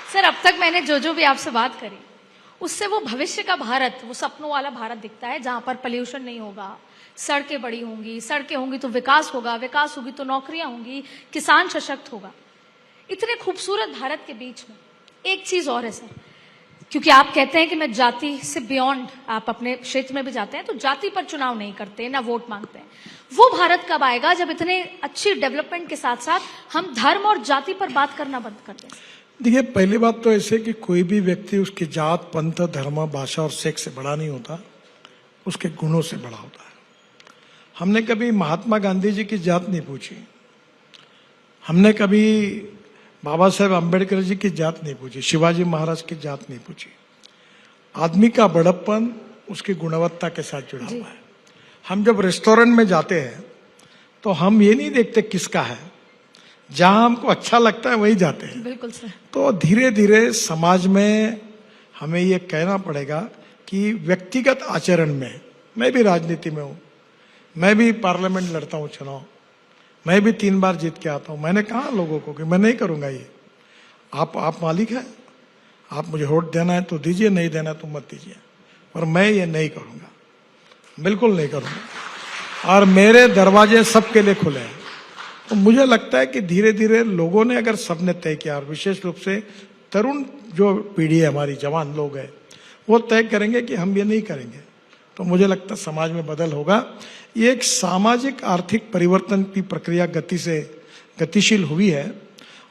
Sir, अब तक मैंने जो भी आपसे बात करी उससे वो भविष्य का भारत, वो सपनों वाला भारत दिखता है जहां पर पॉल्यूशन नहीं होगा, सड़कें बड़ी होंगी, सड़कें होंगी तो विकास होगा, विकास होगी तो नौकरियां होंगी, किसान सशक्त होगा। इतने खूबसूरत भारत के बीच में एक चीज और है सर, क्योंकि आप कहते हैं कि मैं जाति से बियॉन्ड, आप अपने क्षेत्र में भी जाते हैं तो जाति पर चुनाव नहीं करते ना वोट मांगते हैं। वो भारत कब आएगा जब इतने अच्छी डेवलपमेंट के साथ साथ हम धर्म और जाति पर बात करना बंद कर दें? देखिए, पहली बात तो ऐसे कि कोई भी व्यक्ति उसकी जात, पंथ, धर्म, भाषा और सेक्स से बड़ा नहीं होता, उसके गुणों से बड़ा होता है। हमने कभी महात्मा गांधी जी की जात नहीं पूछी, हमने कभी बाबा साहेब अम्बेडकर जी की जात नहीं पूछी, शिवाजी महाराज की जात नहीं पूछी। आदमी का बड़प्पन उसकी गुणवत्ता के साथ जुड़ा हुआ है। हम जब रेस्टोरेंट में जाते हैं तो हम ये नहीं देखते किसका है, जहां हमको अच्छा लगता है वही जाते हैं। बिल्कुल सर। तो धीरे धीरे समाज में हमें ये कहना पड़ेगा कि व्यक्तिगत आचरण में, मैं भी राजनीति में हूं, मैं भी पार्लियामेंट लड़ता हूं चुनाव, मैं भी 3 बार जीत के आता हूं। मैंने कहा लोगों को कि मैं नहीं करूंगा ये, आप मालिक हैं, आप मुझे वोट देना है तो दीजिए, नहीं देना है तो मत दीजिए, और मैं ये नहीं करूंगा, बिल्कुल नहीं करूंगा। और मेरे दरवाजे सबके लिए खुले हैं। तो मुझे लगता है कि धीरे धीरे लोगों ने, अगर सबने तय किया, और विशेष रूप से तरुण जो पीढ़ी है हमारी, जवान लोग हैं, वो तय करेंगे कि हम ये नहीं करेंगे, तो मुझे लगता है समाज में बदल होगा। ये एक सामाजिक आर्थिक परिवर्तन की प्रक्रिया गतिशील हुई है,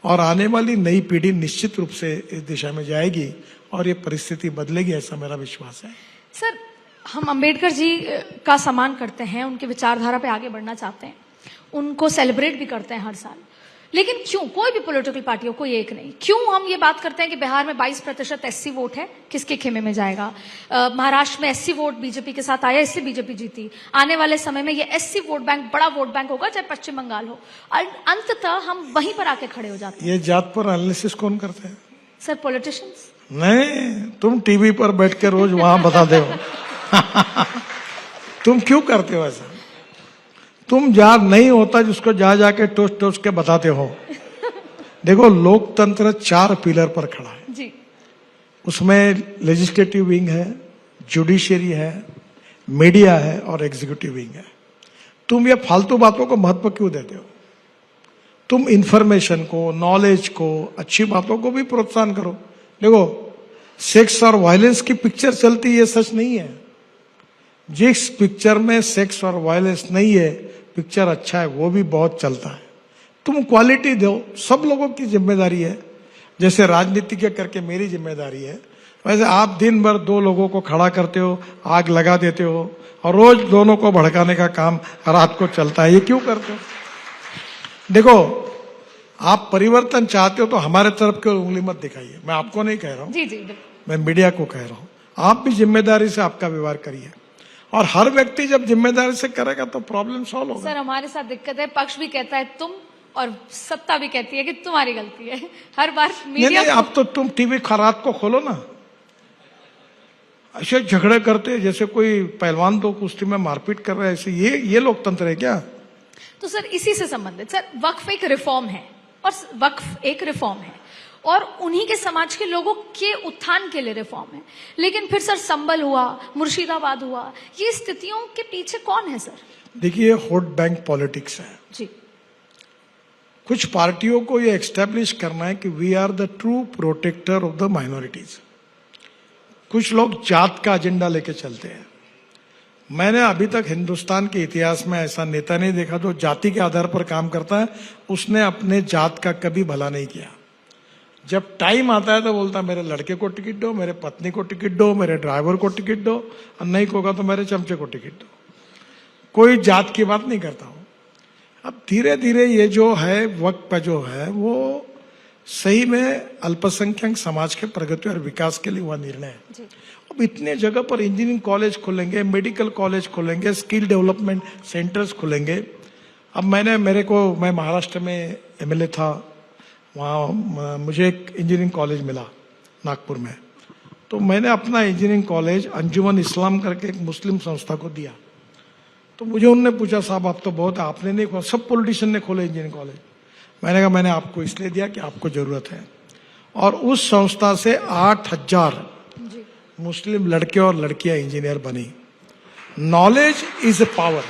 और आने वाली नई पीढ़ी निश्चित रूप से इस दिशा में जाएगी और ये परिस्थिति बदलेगी, ऐसा मेरा विश्वास है। सर, हम अंबेडकर जी का सम्मान करते हैं, उनकी विचारधारा पे आगे बढ़ना चाहते हैं, उनको सेलिब्रेट भी करते हैं हर साल, लेकिन क्यों कोई भी पॉलिटिकल पार्टी हो, कोई एक नहीं, क्यों हम ये बात करते हैं कि बिहार में 22% एससी वोट है, किसके खेमे में जाएगा? महाराष्ट्र में एससी वोट बीजेपी के साथ आया, इससे बीजेपी जीती। आने वाले समय में ये एससी वोट बैंक बड़ा वोट बैंक होगा, चाहे पश्चिम बंगाल हो, और अंततः हम वहीं पर आके खड़े हो जाते हैं। ये जात पर एनालिसिस कौन करते हैं? Sir, politicians. नहीं, तुम टीवी पर बैठ के रोज वहां बताते हो। तुम क्यों करते हो ऐसा? तुम जहां नहीं होता जिसको जा जाके टोस्ट के बताते हो। देखो, लोकतंत्र 4 पिलर पर खड़ा है जी। उसमें लेजिस्लेटिव विंग है, जुडिशियरी है, मीडिया है और एग्जीक्यूटिव विंग है। तुम ये फालतू बातों को महत्व क्यों देते हो? तुम इंफॉर्मेशन को, नॉलेज को, अच्छी बातों को भी प्रोत्साहन करो। देखो, सेक्स और वायलेंस की पिक्चर चलती है, ये सच नहीं है। जिस पिक्चर में सेक्स और वायलेंस नहीं है, पिक्चर अच्छा है, वो भी बहुत चलता है। तुम क्वालिटी दो, सब लोगों की जिम्मेदारी है। जैसे राजनीति के करके मेरी जिम्मेदारी है, वैसे आप दिन भर 2 लोगों को खड़ा करते हो, आग लगा देते हो, और रोज दोनों को भड़काने का काम रात को चलता है। ये क्यों करते हो? देखो, आप परिवर्तन चाहते हो तो हमारे तरफ की उंगली मत दिखाइए। मैं आपको नहीं कह रहा हूं, जी जी, मैं मीडिया को कह रहा हूं। आप भी जिम्मेदारी से आपका व्यवहार करिए, और हर व्यक्ति जब जिम्मेदारी से करेगा तो प्रॉब्लम सॉल्व होगा। सर, हमारे साथ दिक्कत है, पक्ष भी कहता है तुम, और सत्ता भी कहती है कि तुम्हारी गलती है। हर बार मीडिया नहीं, अब तो तुम टीवी रात को खोलो ना, ऐसे झगड़े करते जैसे कोई पहलवान तो कुश्ती में मारपीट कर रहे हैं, ऐसे ये लोकतंत्र है क्या? तो सर, इसी से संबंधित सर, वक्फ एक रिफॉर्म है, और वक्फ एक रिफॉर्म है और उन्हीं के समाज के लोगों के उत्थान के लिए रिफॉर्म है। लेकिन फिर सर संबल हुआ, मुर्शिदाबाद हुआ, ये स्थितियों के पीछे कौन है सर? देखिए, वोट बैंक पॉलिटिक्स है जी। कुछ पार्टियों को ये एक्स्टेब्लिश करना है कि we are the true protector of the minorities. कुछ लोग जात का एजेंडा लेके चलते हैं। मैंने अभी तक हिंदुस्तान के इतिहास में ऐसा नेता नहीं देखा जो जाति के आधार पर काम करता है। उसने अपने जात का कभी भला नहीं किया। जब टाइम आता है तो बोलता है मेरे लड़के को टिकट दो, मेरे पत्नी को टिकट दो, मेरे ड्राइवर को टिकट दो, और नहीं होगा तो मेरे चमचे को टिकट दो। कोई जात की बात नहीं करता हूं। अब धीरे धीरे ये जो है वक्त पे जो है वो सही में अल्पसंख्यक समाज के प्रगति और विकास के लिए हुआ निर्णय है। अब इतने जगह पर इंजीनियरिंग कॉलेज खुलेंगे, मेडिकल कॉलेज खुलेंगे, स्किल डेवलपमेंट सेंटर्स खुलेंगे। अब मैं महाराष्ट्र में एमएलए था, वहाँ मुझे एक इंजीनियरिंग कॉलेज मिला नागपुर में, तो मैंने अपना इंजीनियरिंग कॉलेज अंजुमन इस्लाम करके एक मुस्लिम संस्था को दिया। तो मुझे उन्होंने पूछा, साहब आप तो बहुत, आपने नहीं खोला, सब पॉलिटिशियन ने खोले इंजीनियरिंग कॉलेज। मैंने कहा मैंने आपको इसलिए दिया कि आपको जरूरत है, और उस संस्था से 8,000 जी मुस्लिम लड़के और लड़कियां इंजीनियर बनी। Knowledge is a power.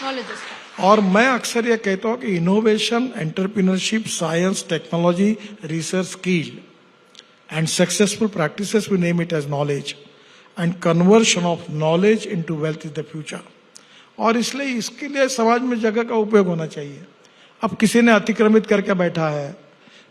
Knowledge is और मैं अक्सर ये कहता हूं कि innovation, entrepreneurship, science, technology, research, skill and successful practices, we name it as knowledge, and conversion of knowledge into wealth is the future. और इसलिए इसके लिए समाज में जगह का उपयोग होना चाहिए। अब किसी ने अतिक्रमित करके बैठा है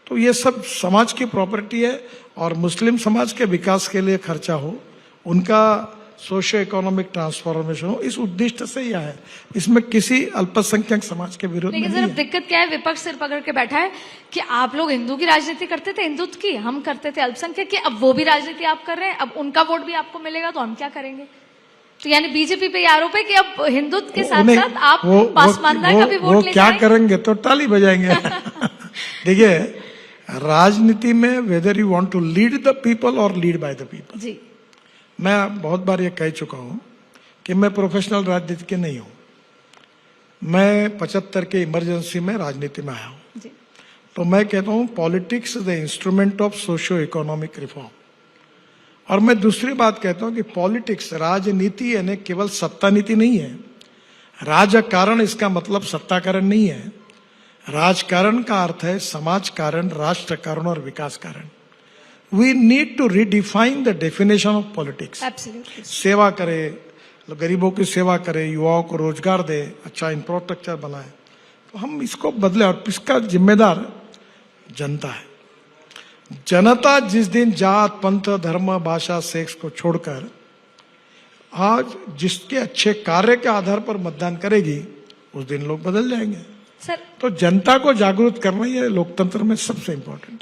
तो ये सब समाज की प्रॉपर्टी है, और मुस्लिम समाज के विकास के लिए खर्चा हो, उनका सोशियो इकोनॉमिक ट्रांसफॉर्मेशन हो, इस उद्देश्य से यह है। इसमें किसी अल्पसंख्यक समाज के विरोध में लेकिन नहीं सर है। दिक्कत क्या है, विपक्ष सिर पकड़ के बैठा है कि आप लोग हिंदू की राजनीति करते थे, हिंदुत्व की, हम करते थे अल्पसंख्यक की, अब वो भी राजनीति आप कर रहे हैं, अब उनका वोट भी आपको मिलेगा तो हम क्या करेंगे? तो यानी बीजेपी पे ये आरोप है कि अब हिंदुत्व के साथ उन्हें- साथ आप पासवानदा का भी वोट ले क्या जाएंगे। करेंगे तो ताली बजाएंगे। देखिए, राजनीति में whether you want to lead the people और लीड बाय द पीपल, जी मैं बहुत बार ये कह चुका हूं कि मैं प्रोफेशनल राजनीति के नहीं हूं। मैं 75 के इमरजेंसी में राजनीति में आया हूं। जी तो मैं कहता हूं politics is the instrument of socio economic reform. और मैं दूसरी बात कहता हूं कि पॉलिटिक्स, राजनीति यानी केवल सत्ता नीति नहीं है। राजकारण इसका मतलब सत्ताकरण नहीं है। राजकारण का अर्थ है समाज कारण, राष्ट्र कारण और विकास कारण। We need to redefine the definition of politics. Absolutely सेवा करे, गरीबों की सेवा करे, युवाओं को रोजगार दे, अच्छा इंफ्रास्ट्रक्चर बनाए, तो हम इसको बदले। और इसका जिम्मेदार जनता है। जनता जिस दिन जात, पंथ, धर्म, भाषा, सेक्स को छोड़कर आज जिसके अच्छे कार्य के आधार पर मतदान करेगी, उस दिन लोग बदल जाएंगे। सर तो जनता को जागरूक करना ये लोकतंत्र में सबसे इंपॉर्टेंट है।